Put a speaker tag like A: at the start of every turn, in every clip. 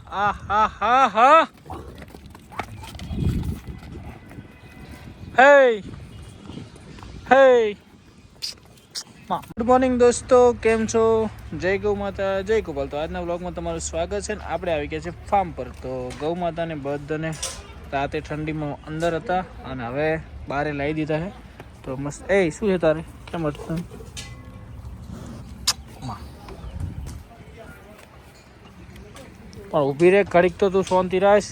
A: આહા હે હે good morning દોસ્તો, કેમ છો? જય ગૌ માતા, જય ગોપાલ. તો આજના વ્લોગમાં તમારું સ્વાગત છે ને આપણે આવી ગયા છે ફાર્મ પર. તો ગૌ માતાને બધાને રાતે ઠંડીમાં અંદર હતા અને હવે બહારે લાવી દીધા છે. તો મસ્ત. એ શું છે તારે? કેમ હતું? પણ ઊભી રે ઘડીક તો તું શાંતિ રાખ.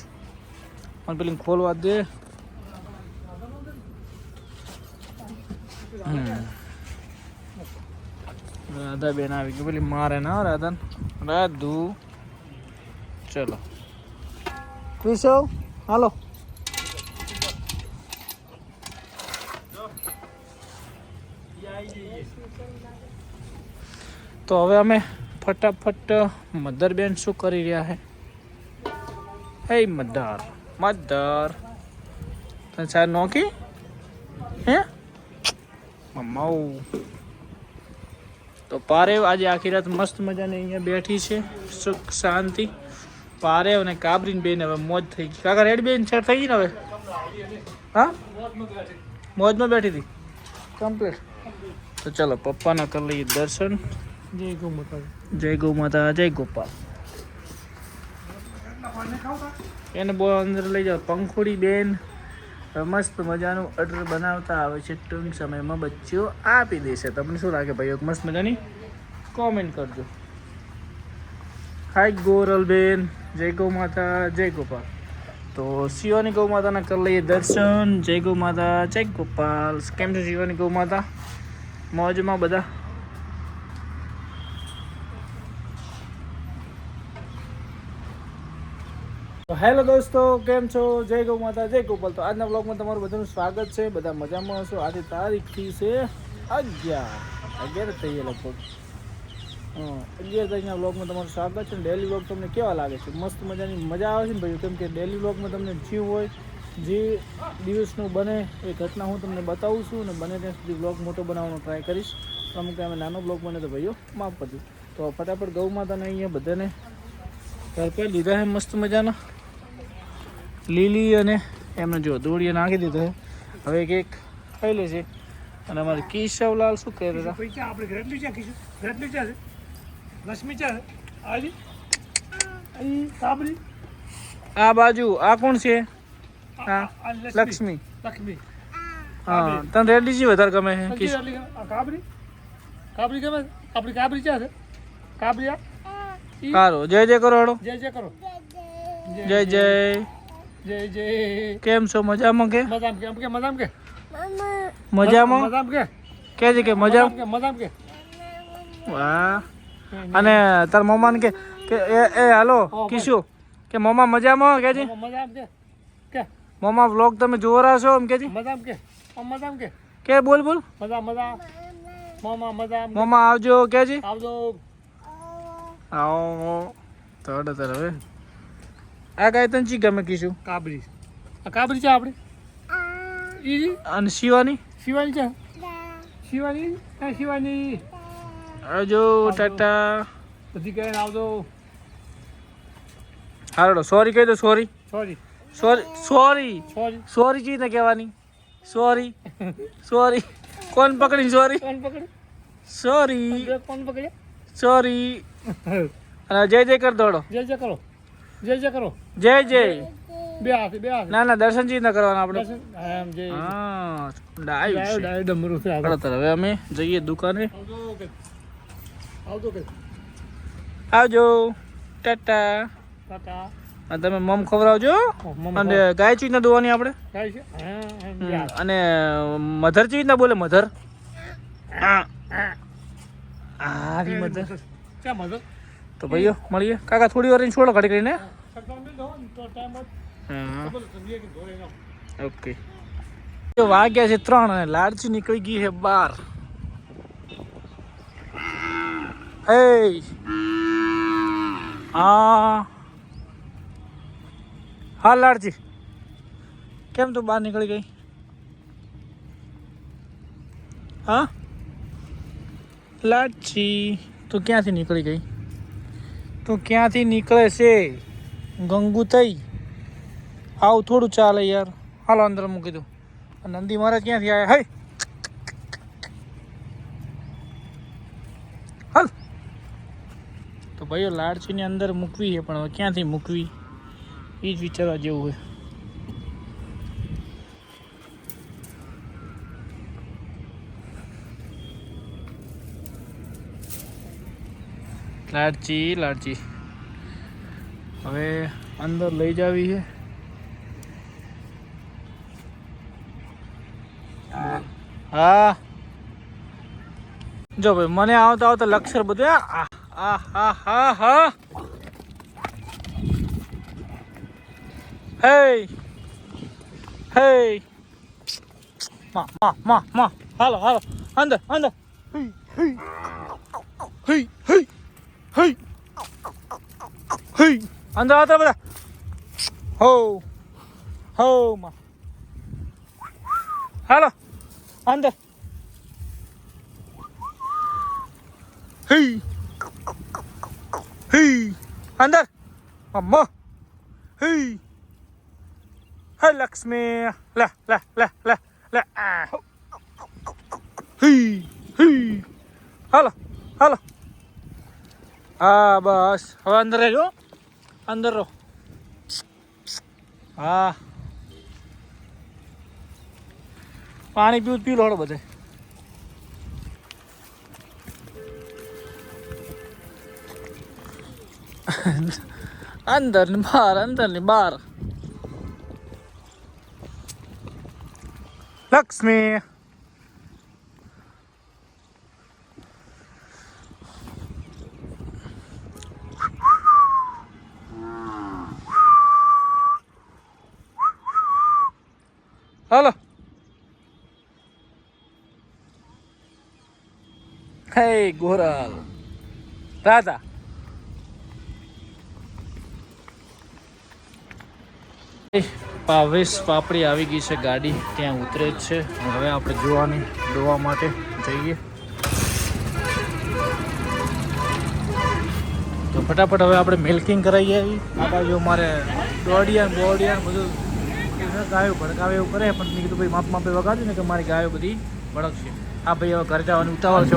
A: મને પેલી ખોલવા દે. રાધા બેન આવી ગઈ. પેલી મારે ના રાધા રાધુ. ચલો ક્રિશવ હાલો. તો હવે અમે ફટાફટ મધરબેન શું કરી રહ્યા છે? હે મધર તને સાહેબ નોકી હે મમ્મા. તો પારે આજે આખી રાત મસ્ત મજાની અહીંયા બેઠી છે, સુખ શાંતિ. પારે અને કાબરીન બેન હવે મોજ થઈ ગઈ. કાકા રેડ બેન સેટ થઈ ગઈ ને હવે? હા, મોજમાં બેઠી હતી કમ્પ્લીટ. તો ચલો પપ્પાના કરી લઈએ દર્શન. જય ગૌ માતા, જય ગૌ માતા, જય ગોપાલ. એને બહુ અંદર લઈ જાઓ. પંખુડી બેન મસ્ત મજાનું અડર બનાવતા આવે છે. ટૂંક સમયમાં બચ્ચીઓ આપી દેશે. તમને શું લાગે ભાઈ? મસ્ત મજાની કોમેન્ટ કરજો. હાય ગોરલ બેન, જય ગૌ માતા, જય ગોપાલ. તો શિવાની ગૌ માતાના કરી લઈએ દર્શન. જય ગૌ માતા, જય ગોપાલ. કેમ છે શિવાની ગૌ માતા? મોજમાં બધા? તો હેલો દોસ્તો, કેમ છો? જય ગૌ માતા, જય ગોપાલ. તો આજના બ્લોગમાં તમારું બધાનું સ્વાગત છે. બધા મજામાં હશો. આજે તારીખથી છે 11 થઈએ લગભગ. 11 તારીખના બ્લોગમાં તમારું સ્વાગત છે. ડેલી બ્લોગ તમને કેવા લાગે છે? મસ્ત મજાની મજા આવે છે ને ભાઈ? કેમ કે ડેલી બ્લોગમાં તમને જીવ હોય, જે દિવસનું બને એ ઘટના હું તમને બતાવું છું અને બને ત્યાં સુધી બ્લોગ મોટો બનાવવાનો ટ્રાય કરીશ. અમુક અમે નાનો બ્લોગ બને તો ભાઈઓ માફ કરજો. તો ફટાફટ ગૌ માતાને અહીંયા બધાને ઘર પર લીધા છે મસ્ત મજાના. લીલી અને એમને જો દોડીએ નાખી દીધો છે. હવે એક ખાઈ લે છે. અને અમારે કેશવલાલ શું કહે હતા? આ બાજુ આ કોણ છે? હા, લક્ષ્મી. હા, તને રેડલીજી વધારે ગમે છે? સારું, જય જય કરો હેડો. જય જય કરો. જય જય. જય જય. કેમ છો? મજામાં કે? મજામાં કે છે કે મજામાં કે? વાહ. અને તાર મમ્માને કે એ હાલો કીશું કે મમ્મા મજામાં કે છે? મમ્મા વ્લોગ તમે જોવો રહ્યા છો એમ કે છે? કે બોલ બોલ. મમ્મા આવજો કે છે? આવો તો હવે આ ગાય તને ચી ગમે કીશું? કાબરી છે આપણે. અને શિવાની આવજો. ટાટા. બધી કહીને આવજો. હાલો સોરી કહી દો. સોરી ચી ને કહેવાની? સોરી કોણ પકડી? સોરી. અને જય જય કર દોડો. જય જય. ના ના દર્શનજી ના કરવાના આપણે. હવે અમે જઈએ દુકાને. આવજો. ટાટા. તમે મમ ખવડાવજો. અને ગાય ચીજ ના દોવાની આપણે. અને મધર ચીજ ના બોલે મધર. મધર. તો ભાઈઓ મળીએ. કાકા થોડી વાર છોડો ઘડી કરીને. ઓકે. વાગ્યા છે 3 અને લાડચી નીકળી ગઈ છે 12. હા લાડજી, કેમ તું બહાર નીકળી ગઈ? હા લાડચી, તું ક્યાંથી નીકળી ગઈ? તું ક્યાંથી નીકળે છે? ગંગુ થઈ આવું થોડું ચાલે યાર. હાલો અંદર મૂકી દઉં. નંદી મહારાજ ક્યાંથી આવ્યા? હે હાલ. તો ભાઈઓ લાડચીની અંદર મૂકવી છે, પણ હવે ક્યાંથી મૂકવી એ જ વિચારવા જેવું હોય. લાડચી હવે અંદર લઈ જાવી છે. હા જો ભાઈ મને આવતા આવતા લક્ષર બધું હે હાલો અંદર અંદર અંદર આવતા બધા હો માં હાલો અંદર અંદર અમ્મા હે લક્ષ્મી લે લે લે લે લે હાલો હા બસ હવે અંદર રહેજો. અંદર રહો. હા પાણી પી લો બધે. અંદર ની બહાર લક્ષ્મી હાલો. હે ગોરાલ રાધા ભાવેશ પાપડી આવી ગઈ છે. ગાડી ત્યાં ઉતરે જ છે. હવે આપણે જોવા માટે જઈએ. તો ફટાફટ હવે આપણે મિલ્કિંગ કરાવી આવી. આ બાજુ મારે બોડિયા બધું ગાયો ભડકાવે એવું કરે, પણ મેં કીધું ભાઈ માપે વગાડ્યું ને કે મારી ગાયો બધી ભડકશે. હા ભાઈ હવે ઘર જવાની ઉતાવળ છે.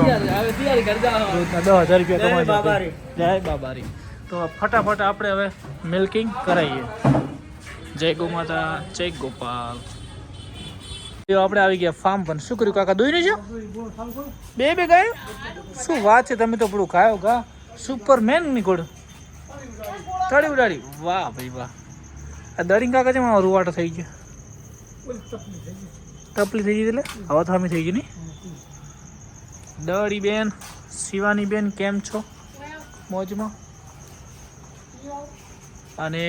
A: 10,000 રૂપિયા કમાઈ જય બાબારી. તો ફટાફટ આપણે હવે મિલ્કિંગ કરાવીએ. જય ગૌ માતા, જય ગોપાલ. આપણે આવી ગયા ફાર્મ પર. શું કર્યું કાકા? દોઈ છે બે ગાયો. શું વાત છે, તમે તો પેલું ગાયો ગા સુપરમેન નીકળ્યો તળી ઉડાડી. વાહ ભાઈ વાહ. આ દરિંગ કાકા છે મારો રૂવાટો થઈ ગયો. તપલી થઈ ગઈ એટલે હવે તો થઈ ગઈ નહીં. દળી બેન, શિવાની બેન કેમ છો? મોજમાં. અને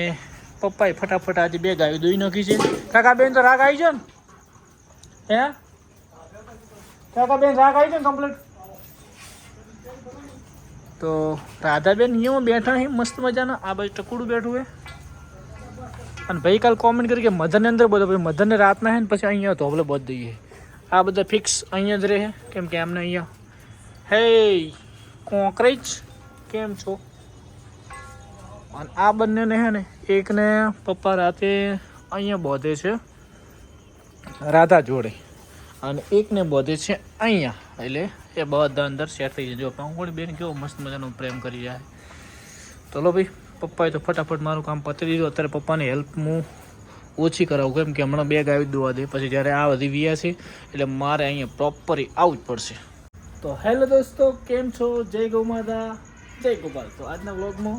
A: પપ્પાએ ફટાફટ આજે 2 ગાયો દોઈ નાખી છે. કાકા બેન તો રાગ આવી છે ને? હે કાકા બેન રાગ આવી છે ને કમ્પ્લીટ? તો રાધાબેન અહીંયા બેઠા છે મસ્ત મજાના. આ બાજુ ટકુડું બેઠું છે. અને ભાઈ કાલ કોમેન્ટ કરી કે મધરને અંદર બધો ભાઈ મધરને રાતના છે ને પછી અહીંયા ધોબલે બધું દઈએ. આ બધા ફિક્સ અહીંયા જ રહે, કેમ કે એમને અહીંયા હે કોકરેજ કેમ છો. અને આ બંનેને છે ને એકને પપ્પા રાતે અહીંયા બોધે છે રાધા જોડે, અને એકને બોધે છે અહીંયા. એટલે એ બધા અંદર સેટ થઈ જાય. જો પાંગોળી બેન કેવો મસ્ત મજાનો પ્રેમ કરી જાય. ચલો ભાઈ, પપ્પાએ તો ફટાફટ મારું કામ પતી દીધું. અત્યારે પપ્પાની હેલ્પ હું ઓછી કરાવું, કેમ કે હમણાં 2 ગાયો દોવા દે, પછી જ્યારે આ બધી વિયા છે એટલે મારે અહીંયા પ્રોપરી આવવું જ પડશે. તો હેલો દોસ્તો, કેમ છો? જય ગૌ માતા, જય ગોપાલ. તો આજના વ્લોગમાં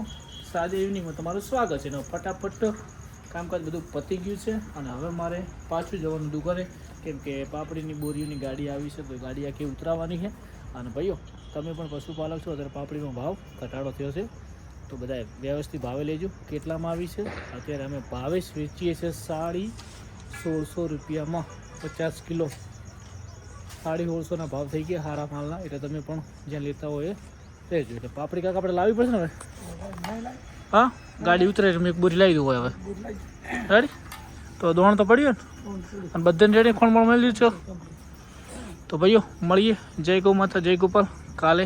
A: સાંજે ઇવનિંગમાં તમારું સ્વાગત છે. ફટાફટ કામકાજ બધું પતી ગયું છે અને હવે મારે પાછું જવાનું દુકાને, કેમ કે પાપડીની બોરીઓની ગાડી આવી છે. તો ગાડી આખી ઉતરાવવાની છે. અને ભાઈઓ, તમે પણ પશુપાલક છો, અત્યારે પાપડીનો ભાવ ઘટાડો થયો છે, તો બધા વ્યવસ્થિત ભાવે લેજો. કેટલામાં આવી છે અત્યારે? અમે ભાવે વેચીએ છીએ 1650 રૂપિયામાં 50 કિલો. 1650ના ભાવ થઈ ગયા સારા માલના. એટલે તમે પણ જ્યાં લેતા હોય એ લેજો. એટલે પાપડી કાકા આપણે લાવવી પડશે ને હવે. હા, ગાડી ઉતરે એટલે મેં એક બોરી લાવી દઉં હવે. રેડી? તો દોણ તો પડ્યું ને, અને બધાને રેડી ખોણ મળી દીધું છો. તો ભાઈઓ મળીએ. જય ગૌ માતા, જય ગોપાલ. કાલે